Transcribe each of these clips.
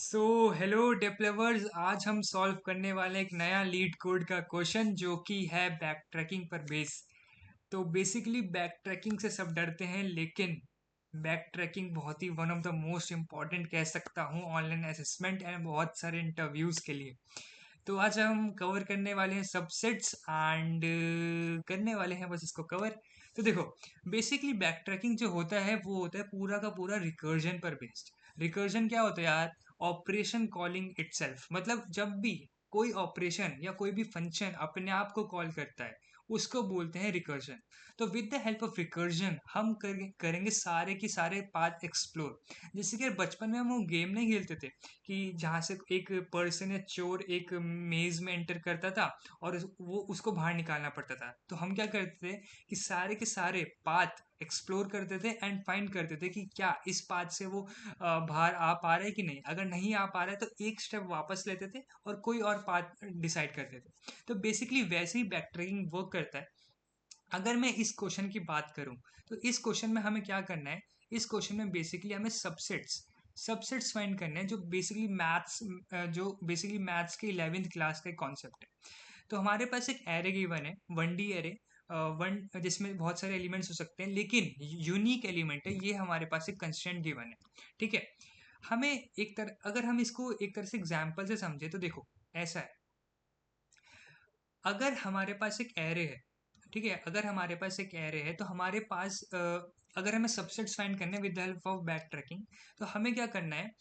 So hello developers, आज हम solve करने वाले एक नया लीड कोड का क्वेश्चन जो कि है बैक ट्रैकिंग पर बेस। तो बेसिकली बैक ट्रैकिंग से सब डरते हैं, लेकिन बैक ट्रैकिंग बहुत ही one of the most important कह सकता हूँ ऑनलाइन असेसमेंट एंड बहुत सारे इंटरव्यूज के लिए। तो आज हम कवर करने वाले हैं सबसेट्स एंड करने वाले हैं बस इसको कवर। तो देखो, बेसिकली बैक ट्रैकिंग जो होता है वो होता है पूरा का पूरा रिकर्जन पर बेस्ड। रिकर्जन क्या होता है यार? ऑपरेशन कॉलिंग इटसेल्फ, मतलब जब भी कोई ऑपरेशन या कोई भी फंक्शन अपने आप को कॉल करता है उसको बोलते हैं रिकर्जन। तो with the help of recursion हम करेंगे सारे के सारे पाथ एक्सप्लोर। जैसे कि बचपन में हम वो गेम नहीं खेलते थे कि जहाँ से एक पर्सन या चोर एक मेज में एंटर करता था और वो उसको बाहर निकालना पड़ता था। तो हम क्या करते थे कि सारे के सारे पाथ एक्सप्लोर करते थे एंड फाइंड करते थे कि क्या इस पाथ से वो बाहर आ पा रहा है कि नहीं। अगर नहीं आ पा रहा है तो एक स्टेप वापस लेते थे और कोई और पाथ डिसाइड करते थे। तो बेसिकली वैसे ही बैक ट्रैकिंग वर्क करता है। अगर मैं इस क्वेश्चन की बात करूं तो इस क्वेश्चन में हमें क्या करना है? इस क्वेश्चन में बेसिकली हमें सबसेट्स फाइंड करने हैं, जो बेसिकली मैथ्स के 11th क्लास का कॉन्सेप्ट है। तो हमारे पास एक एरे गिवन है, 1D एरे, वन जिसमें बहुत सारे एलिमेंट्स हो सकते हैं, लेकिन यूनिक एलिमेंट है ये हमारे पास एक कंस्ट्रेंट गिवन है। ठीक है, हमें एक तरह अगर हम इसको एक तरह से एग्जाम्पल से समझे तो देखो, ऐसा है। अगर हमारे पास एक एरे है, ठीक है, अगर हमारे पास एक एरे है तो हमारे पास अगर हमें सबसेट्स फाइंड करने with the help of back tracking, तो हमें क्या करना है?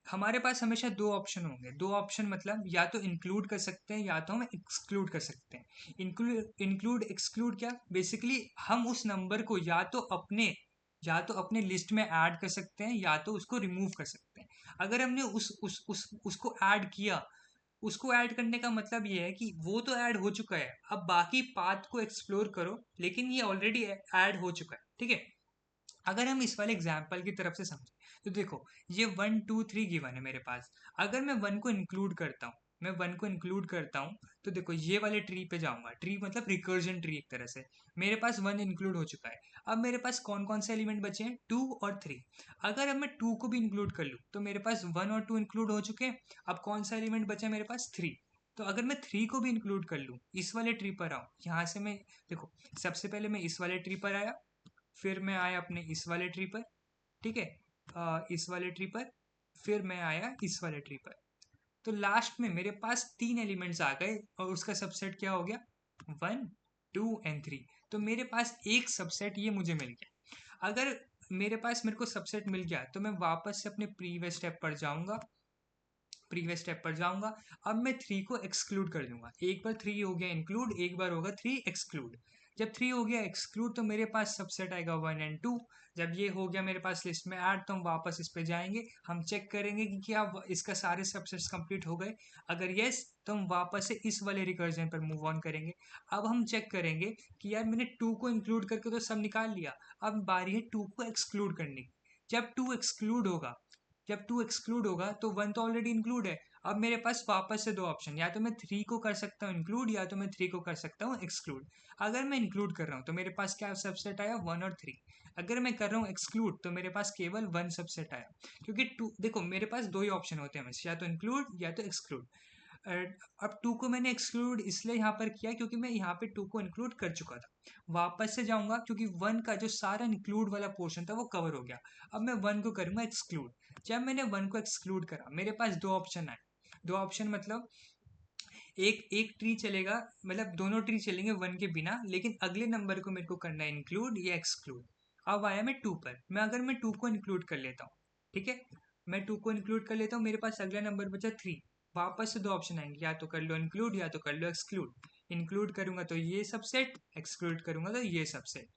हमारे पास हमेशा दो ऑप्शन होंगे। दो ऑप्शन मतलब या तो इंक्लूड कर सकते हैं या तो हम एक्सक्लूड कर सकते हैं। इंक्लूड इंक्लूड एक्सक्लूड क्या? बेसिकली हम उस नंबर को या तो अपने लिस्ट में ऐड कर सकते हैं या तो उसको रिमूव कर सकते हैं। अगर हमने उसको ऐड किया, उसको ऐड करने का मतलब ये है कि वो तो ऐड हो चुका है, अब बाकी पाथ को एक्सप्लोर करो, लेकिन ये ऑलरेडी ऐड हो चुका है। ठीक है, अगर हम इस वाले एग्जाम्पल की तरफ से समझें तो देखो, ये 1 2 3 गिवन है मेरे पास। अगर मैं वन को इंक्लूड करता हूँ तो देखो ये वाले ट्री पे जाऊंगा। ट्री मतलब रिकर्जन ट्री एक तरह से। मेरे पास वन इंक्लूड हो चुका है। अब मेरे पास कौन कौन से एलिमेंट बचे हैं? 2 और 3। अगर अब मैं 2 को भी इंक्लूड कर लूँ तो मेरे पास 1 और 2 इंक्लूड हो चुके हैं। अब कौन सा एलिमेंट बचा है मेरे पास? 3। तो अगर मैं 3 को भी इंक्लूड कर लूँ, इस वाले ट्री पर आऊँ, यहाँ से मैं देखो, सबसे पहले मैं इस वाले ट्री पर आया, फिर मैं आया अपने इस वाले ट्री पर। ठीक है, इस वाले ट्री पर, फिर मैं आया इस वाले ट्री पर। तो लास्ट में मेरे पास 3 एलिमेंट्स आ गए और उसका सबसेट क्या हो गया? 1 2 एंड 3। तो मेरे पास एक सबसेट ये मुझे मिल गया। अगर मेरे को सबसेट मिल गया तो मैं वापस से अपने प्रीवियस स्टेप पर जाऊंगा। अब मैं 3 को एक्सक्लूड कर दूंगा। एक बार 3 हो गया इंक्लूड, एक बार होगा 3 एक्सक्लूड। जब 3 हो गया एक्सक्लूड तो मेरे पास सबसेट आएगा 1 एंड 2। जब ये हो गया मेरे पास लिस्ट में ऐड, तो हम वापस इस पे जाएंगे, हम चेक करेंगे कि क्या इसका सारे सबसेट्स कंप्लीट हो गए। अगर यस, तो हम वापस से इस वाले रिकर्जन पर मूव ऑन करेंगे। अब हम चेक करेंगे कि यार मैंने 2 को इंक्लूड करके तो सब निकाल लिया, अब बारी है 2 को एक्सक्लूड करने की। जब 2 एक्सक्लूड होगा जब 2 एक्सक्लूड होगा तो 1 तो ऑलरेडी इंक्लूड है। अब मेरे पास वापस से दो ऑप्शन, या तो मैं 3 को कर सकता हूँ इंक्लूड या तो मैं 3 को कर सकता हूँ एक्सक्लूड। अगर मैं इंक्लूड कर रहा हूँ तो मेरे पास क्या सबसेट आया? 1 और 3। अगर मैं कर रहा हूँ एक्सक्लूड तो मेरे पास केवल 1 सबसेट आया। क्योंकि टू, देखो मेरे पास दो ही ऑप्शन होते हैं हमेशा, या तो इंक्लूड या तो एक्सक्लूड। अब 2 को मैंने एक्सक्लूड इसलिए यहाँ पर किया क्योंकि मैं यहाँ पे 2 को इंक्लूड कर चुका था। वापस से जाऊंगा क्योंकि 1 का जो सारा इंक्लूड वाला पोर्शन था वो कवर हो गया। अब मैं 1 को करूंगा एक्सक्लूड। जब मैंने 1 को एक्सक्लूड करा, मेरे पास दो ऑप्शन आए। दो ऑप्शन मतलब एक एक ट्री चलेगा, मतलब दोनों ट्री चलेंगे 1 के बिना, लेकिन अगले नंबर को मेरे को करना है इंक्लूड या एक्सक्लूड। अब आया मैं 2 पर। अगर मैं 2 को इंक्लूड कर लेता हूँ, ठीक है, मैं 2 को इंक्लूड कर लेता हूँ, मेरे पास अगला नंबर बचा 3। वापस से दो ऑप्शन आएंगे, या तो कर लो इंक्लूड या तो कर लो एक्सक्लूड। इंक्लूड करूंगा तो ये सबसेट, एक्सक्लूड करूंगा तो ये सबसेट।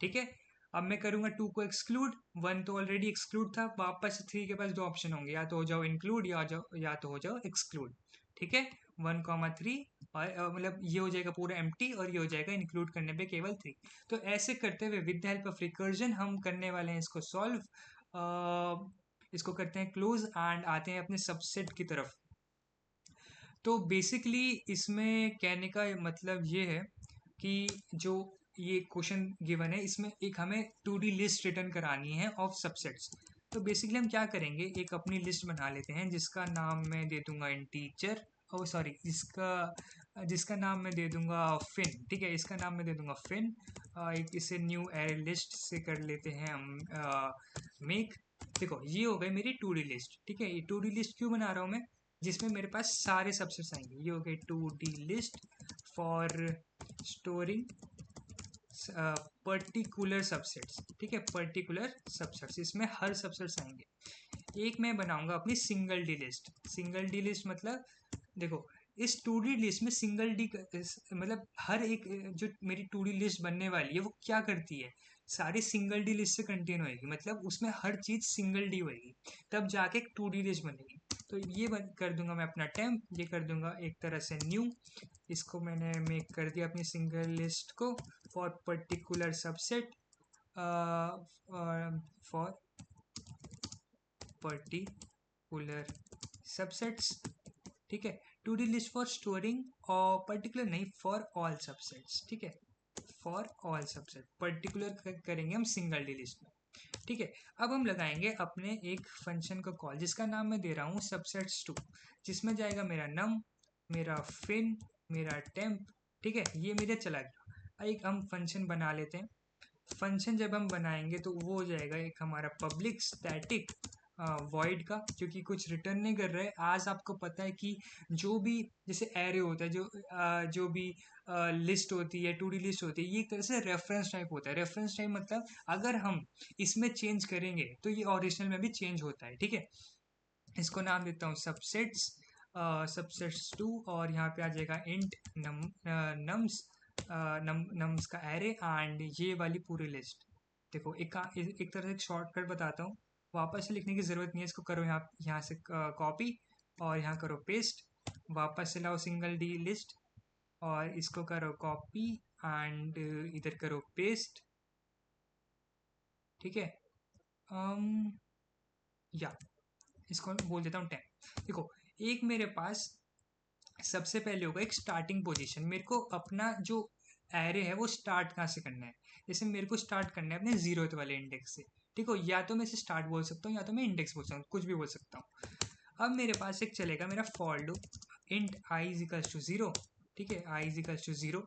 ठीक है, अब मैं करूंगा 2 को एक्सक्लूड। 1 तो ऑलरेडी एक्सक्लूड था, वापस से 3 के पास दो ऑप्शन होंगे, या तो हो जाओ इंक्लूड या तो हो जाओ एक्सक्लूड। ठीक है, 1 3, और मतलब ये हो जाएगा पूरा एम्प्टी और ये हो जाएगा इंक्लूड करने पे केवल 3। तो ऐसे करते हुए with the help of recursion हम करने वाले हैं इसको सॉल्व। इसको करते हैं क्लोज एंड आते हैं अपने सबसेट की तरफ। तो बेसिकली इसमें कहने का मतलब ये है कि जो ये क्वेश्चन गिवन है इसमें एक हमें 2D लिस्ट रिटर्न करानी है ऑफ सबसेट्स। तो बेसिकली हम क्या करेंगे, एक अपनी लिस्ट बना लेते हैं जिसका नाम मैं दे दूंगा इंटीजर, ओ सॉरी, जिसका नाम मैं दे दूंगा फिन। ठीक है, इसका नाम मैं दे दूंगा फिन। एक इसे न्यू एरे लिस्ट से कर लेते हैं हम मेक। देखो ये हो गई मेरी टू डी लिस्ट। ठीक है, ये टू डी लिस्ट क्यों बना रहा हूँ मैं, जिसमें मेरे पास सारे सबसेट्स आएंगे। ये हो गई two D list for storing particular subsets. ठीक है, पर्टिकुलर सबसेट्स, इसमें हर सबसेट्स आएंगे। एक मैं बनाऊंगा अपनी single D list. Single D list मतलब देखो, इस टू डी लिस्ट में सिंगल डी मतलब हर एक जो मेरी टू डी लिस्ट बनने वाली है वो क्या करती है, सारी सिंगल डी लिस्ट से कंटेन होएगी, मतलब उसमें हर चीज सिंगल डी होएगी, तब जाके एक टू डी लिस्ट बनेगी। तो ये कर दूंगा मैं अपना टेम्प, ये कर दूंगा एक तरह से न्यू, इसको मैंने मेक कर दिया अपनी सिंगल लिस्ट को for particular subset, for particular subsets. ठीक है, two D list for storing और पर्टिकुलर नहीं, फॉर ऑल सबसेट्स। ठीक है, फॉर ऑल सबसेट, पर्टिकुलर करेंगे हम सिंगल डी लिस्ट में। ठीक है, अब हम लगाएंगे अपने एक फंक्शन को कॉल, जिसका नाम मैं दे रहा हूँ सबसेट्स टू, जिसमें जाएगा मेरा नम, मेरा फिन, मेरा टेम्प। ठीक है, ये मेरा चला गया। एक हम फंक्शन बना लेते हैं। फंक्शन जब हम बनाएंगे तो वो हो जाएगा एक हमारा पब्लिक स्टैटिक वॉइड का, जो कि कुछ रिटर्न नहीं कर रहा है। आज आपको पता है कि जो भी जैसे एरे होता है, जो भी लिस्ट होती है, टू डी लिस्ट होती है, ये एक तरह से रेफरेंस टाइप होता है। रेफरेंस टाइप मतलब अगर हम इसमें चेंज करेंगे तो ये ओरिजिनल में भी चेंज होता है। ठीक है, इसको नाम देता हूँ सबसेट्स, सबसेट्स टू, और यहाँ पे आ जाएगा इंट नम्स, नम्स का एरे एंड ये वाली पूरी लिस्ट। देखो एक तरह से एक शॉर्टकट बताता हूँ, वापस से लिखने की ज़रूरत नहीं है। इसको करो यहाँ से कॉपी और यहाँ करो पेस्ट, वापस से लाओ सिंगल डी लिस्ट और इसको करो कॉपी एंड इधर करो पेस्ट। ठीक है, या इसको बोल देता हूँ 10। देखो, एक मेरे पास सबसे पहले होगा एक स्टार्टिंग पोजीशन। मेरे को अपना जो एरे है वो स्टार्ट कहाँ से करना है, जैसे मेरे को स्टार्ट करना है अपने जीरोथ वाले इंडेक्स से। ठीक हो, या तो मैं इसे स्टार्ट बोल सकता हूँ या तो मैं इंडेक्स बोल सकता हूँ, कुछ भी बोल सकता हूँ। अब मेरे पास एक चलेगा मेरा for loop int i is equals to zero. ठीक है, i is equals to zero,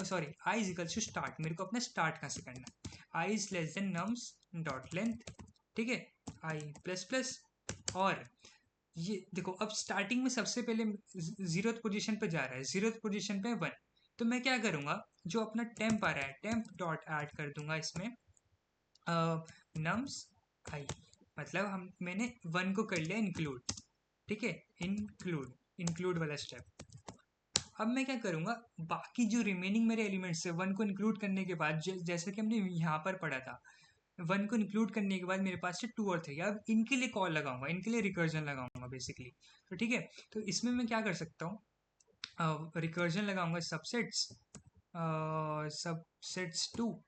sorry i is equals to start, मेरे को अपना स्टार्ट कहाँ से करना है, i is less than nums dot length. ठीक है, आई प्लस प्लस, और ये देखो अब स्टार्टिंग में सबसे पहले जीरोथ पोजीशन पे जा रहा है, जीरोथ पोजीशन पे 1। तो मैं क्या करूंगा, जो अपना टेम्प आ रहा है टेम्प डॉट ऐड कर दूंगा इसमें नम्स आई, मतलब मैंने 1 को कर लिया इंक्लूड। ठीक है, इंक्लूड वाला स्टेप। अब मैं क्या करूंगा, बाकी जो रिमेनिंग मेरे एलिमेंट्स है 1 को इंक्लूड करने के बाद, जैसे कि हमने यहाँ पर पढ़ा था, 1 को इंक्लूड करने के बाद मेरे पास से 2 और 3, अब इनके लिए कॉल लगाऊंगा, इनके लिए रिकर्जन लगाऊंगा बेसिकली। तो ठीक है, तो इसमें मैं क्या कर सकता हूँ, रिकर्जन लगाऊंगा सबसेट्स, सबसेट्स टू,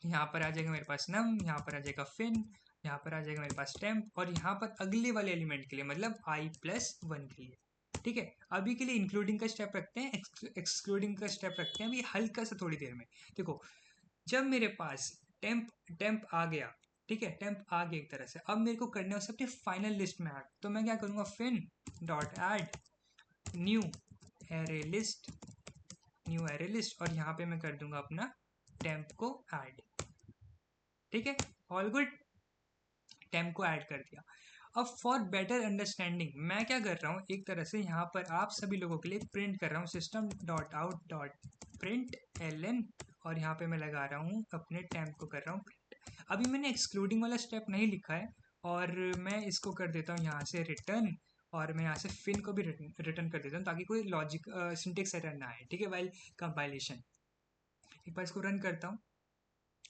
यहाँ पर आ जाएगा मेरे पास नम, यहाँ पर आ जाएगा फिन, यहाँ पर आ जाएगा मेरे पास टेम्प, और यहाँ पर अगले वाले एलिमेंट के लिए मतलब आई प्लस 1 के लिए। ठीक है, अभी के लिए इंक्लूडिंग का स्टेप रखते हैं, एक्सक्लूडिंग का स्टेप रखते हैं अभी हल्का सा थोड़ी देर में। देखो, जब मेरे पास टेम्प टेम्प आ गया, ठीक है, टेम्प आ गया एक तरह से, अब मेरे को करना है उसे अपनी फाइनल लिस्ट में ऐड। तो मैं क्या करूँगा, fin dot add new array list, new array list, और यहाँ पे मैं कर दूंगा अपना टेम्प को ऐड। ठीक है, ऑल गुड, टेम्प को ऐड कर दिया। अब फॉर बेटर अंडरस्टैंडिंग मैं क्या कर रहा हूँ, एक तरह से यहाँ पर आप सभी लोगों के लिए प्रिंट कर रहा हूँ system dot out dot print L, और यहाँ पे मैं लगा रहा हूँ अपने टेम्प को कर रहा हूँ प्रिंट। अभी मैंने एक्सक्लूडिंग वाला स्टेप नहीं लिखा है, और मैं इसको कर देता हूँ यहाँ से रिटर्न, और मैं यहाँ से फिन को भी रिटर्न कर देता हूँ ताकि कोई लॉजिक सिंटेक्स एरर ना आए। ठीक है, वाइल कंपाइलेशन। एक बार इसको रन करता हूँ,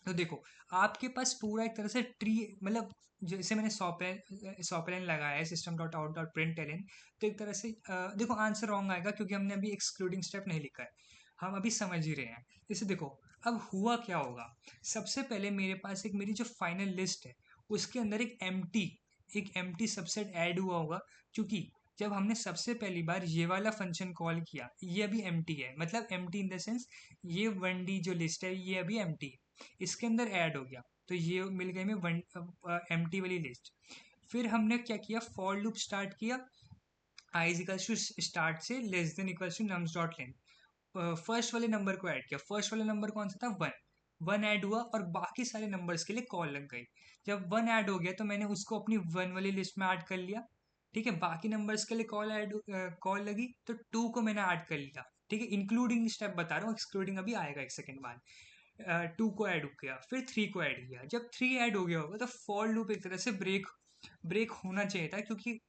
तो देखो आपके पास पूरा एक तरह से ट्री, मतलब जैसे मैंने सॉपलाइन लगाया है system dot out dot print ln, तो एक तरह से देखो आंसर रॉन्ग आएगा क्योंकि हमने अभी एक्सक्लूडिंग स्टेप नहीं लिखा है, हम अभी समझ ही रहे हैं। जैसे देखो अब हुआ क्या होगा, सबसे पहले मेरे पास एक मेरी जो फाइनल लिस्ट है उसके अंदर एक एम्प्टी सबसेट ऐड हुआ होगा, क्योंकि जब हमने सबसे पहली बार ये वाला फंक्शन कॉल किया ये अभी एम्प्टी है, मतलब एम्प्टी इन द सेंस ये 1D जो लिस्ट है ये अभी एम्प्टी है, इसके अंदर ऐड हो गया। तो ये मिल गई में वन एम्प्टी वाली लिस्ट। फिर हमने क्या किया, फॉर लूप स्टार्ट किया, I is equals to start से less than equals to nums dot length. First वाले नंबर को ऐड किया, फर्स्ट वाला नंबर कौन सा था, वन। वन ऐड हुआ और बाकी सारे नंबर्स के लिए कॉल लग गई। जब वन ऐड हो गया तो मैंने उसको अपनी वन वाली लिस्ट में ऐड कर लिया। ठीक है, बाकी नंबर्स के लिए कॉल लगी तो टू को मैंने ऐड कर लिया। ठीक है, इंक्लूडिंग स्टेप बता रहा हूँ, एक्सक्लूडिंग अभी आएगा एक सेकेंड बाद। टू को ऐड किया, फिर थ्री को ऐड किया। जब थ्री ऐड हो गया होगा तो फॉर लूप एक तरह से ब्रेक होना चाहिए था, क्योंकि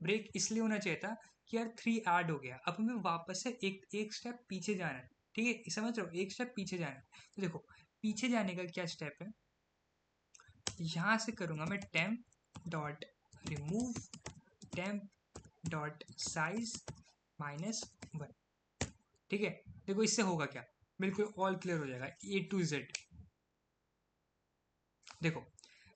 ब्रेक इसलिए होना चाहिए था कि यार थ्री ऐड हो गया, अब हमें वापस से एक एक स्टेप पीछे जाना है। ठीक है, समझ रहे हो, एक स्टेप पीछे जाना है। तो देखो पीछे जाने का क्या स्टेप है, यहाँ से करूँगा मैं temp dot remove temp dot size -1। ठीक है, देखो इससे होगा क्या, बिल्कुल ऑल क्लियर हो जाएगा A to Z। देखो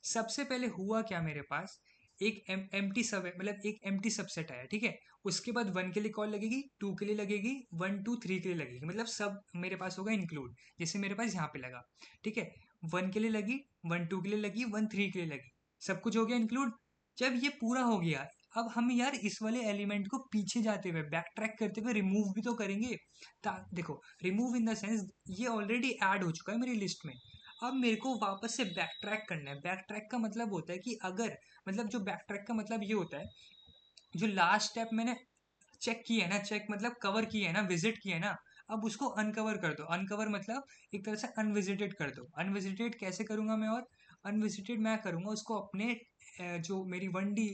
सबसे पहले हुआ क्या, मेरे पास एक एम्प्टी सब है, मतलब एक एम्प्टी सबसेट आया। ठीक है, उसके बाद वन के लिए कॉल लगेगी, टू के लिए लगेगी, वन टू थ्री के लिए लगेगी, मतलब सब मेरे पास होगा इंक्लूड, जैसे मेरे पास यहाँ पे लगा। ठीक है, वन के लिए लगी, वन टू के लिए लगी, वन थ्री के लिए लगी, सब कुछ हो गया इंक्लूड। जब ये पूरा हो गया, अब हम यार इस वाले एलिमेंट को पीछे जाते हुए बैक ट्रैक करते हुए रिमूव भी तो करेंगे। देखो रिमूव इन द सेंस ये ऑलरेडी ऐड हो चुका है मेरी लिस्ट में, अब मेरे को वापस से बैक ट्रैक करना है। बैक ट्रैक का मतलब होता है कि अगर, मतलब जो बैक ट्रैक का मतलब ये होता है, जो लास्ट स्टेप मैंने चेक किया है ना, चेक मतलब कवर किया है ना, विजिट किया है ना, अब उसको अनकवर कर दो। अनकवर मतलब एक तरह से अनविजिटेड कर दो। अनविजिटेड कैसे करूंगा मैं, और अनविजिटेड मैं करूंगा उसको अपने जो मेरी 1D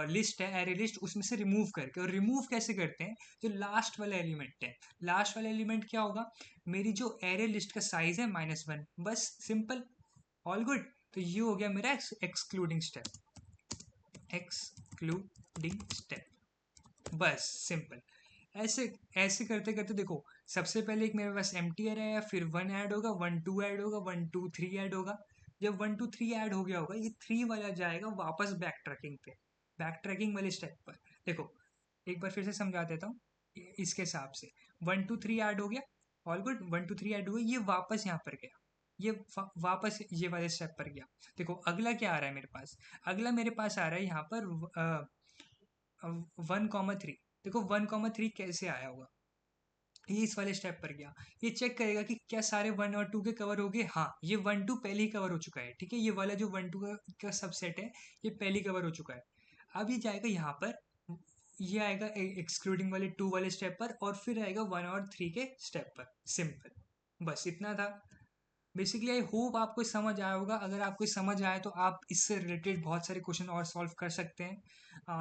लिस्ट है, एरे लिस्ट, उसमें से रिमूव करके। और रिमूव कैसे करते हैं, जो लास्ट वाला एलिमेंट है, लास्ट वाला एलिमेंट क्या होगा, मेरी जो एरे लिस्ट का साइज है -1, बस सिंपल, ऑल गुड। तो ये हो गया मेरा एक्सक्लूडिंग स्टेप, बस सिंपल। ऐसे ऐसे करते करते देखो, सबसे पहले एक मेरे पास एम टी है, फिर वन ऐड होगा, वन टू ऐड होगा, वन टू थ्री ऐड होगा। जब वन टू थ्री ऐड हो गया होगा, ये थ्री वाला जाएगा वापस बैक ट्रैकिंग पे, बैक ट्रैकिंग वाले स्टेप पर। देखो एक बार फिर से समझा देता हूँ इसके हिसाब से। वन टू थ्री ऐड हो गया, all good, one two three add हुआ, ये वापस यहाँ पर गया, ये वापस ये वाले स्टेप पर गया। देखो अगला क्या आ रहा है मेरे पास, अगला मेरे पास आ रहा है यहाँ पर 1,3। देखो 1,3 कैसे आया होगा, ये इस वाले स्टेप पर गया, ये चेक करेगा कि क्या सारे वन और टू के कवर हो गए। हाँ, ये वन टू पहले ही कवर हो चुका है। ठीक है, ये वाला जो वन टू का सबसेट है, ये पहले ही कवर हो चुका है। अब ये जाएगा यहाँ पर, ये आएगा एक्सक्लूडिंग वाले टू वाले स्टेप पर, और फिर आएगा वन और थ्री के स्टेप पर। सिंपल, बस इतना था। बेसिकली आई होप आपको समझ आया होगा। अगर आपको समझ आए तो आप इससे रिलेटेड बहुत सारे क्वेश्चन और सॉल्व कर सकते हैं।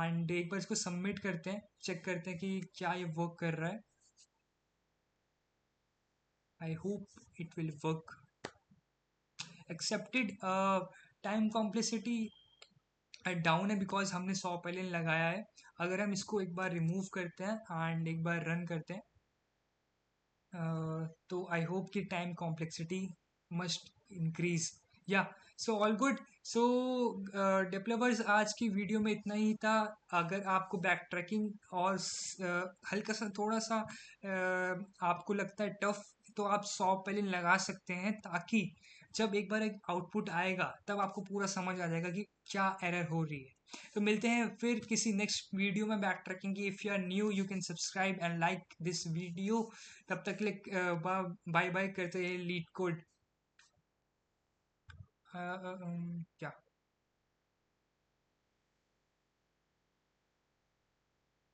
एंड एक बार इसको सबमिट करते हैं, चेक करते हैं कि क्या ये वर्क कर रहा है। I hope it will work. Accepted, time complexity down है बिकॉज हमने 100 पहले लगाया है। अगर हम इसको एक बार रिमूव करते हैं एंड एक बार रन करते हैं, तो आई होप कि टाइम कॉम्प्लेक्सिटी मस्ट इंक्रीज, या सो ऑल गुड। सो डेवलपर्स, आज की वीडियो में इतना ही था। अगर आपको बैक ट्रैकिंग और हल्का सा थोड़ा सा आपको लगता है टफ, तो आप 100 पहले लगा सकते हैं, ताकि जब एक बार एक आउटपुट आएगा तब आपको पूरा समझ आ जाएगा कि क्या एरर हो रही है। तो मिलते हैं फिर किसी नेक्स्ट वीडियो में बैक ट्रैकिंग की। If you are new you can subscribe and like this video. तब तक के लिए बाय बाय करते हैं लीड कोड क्या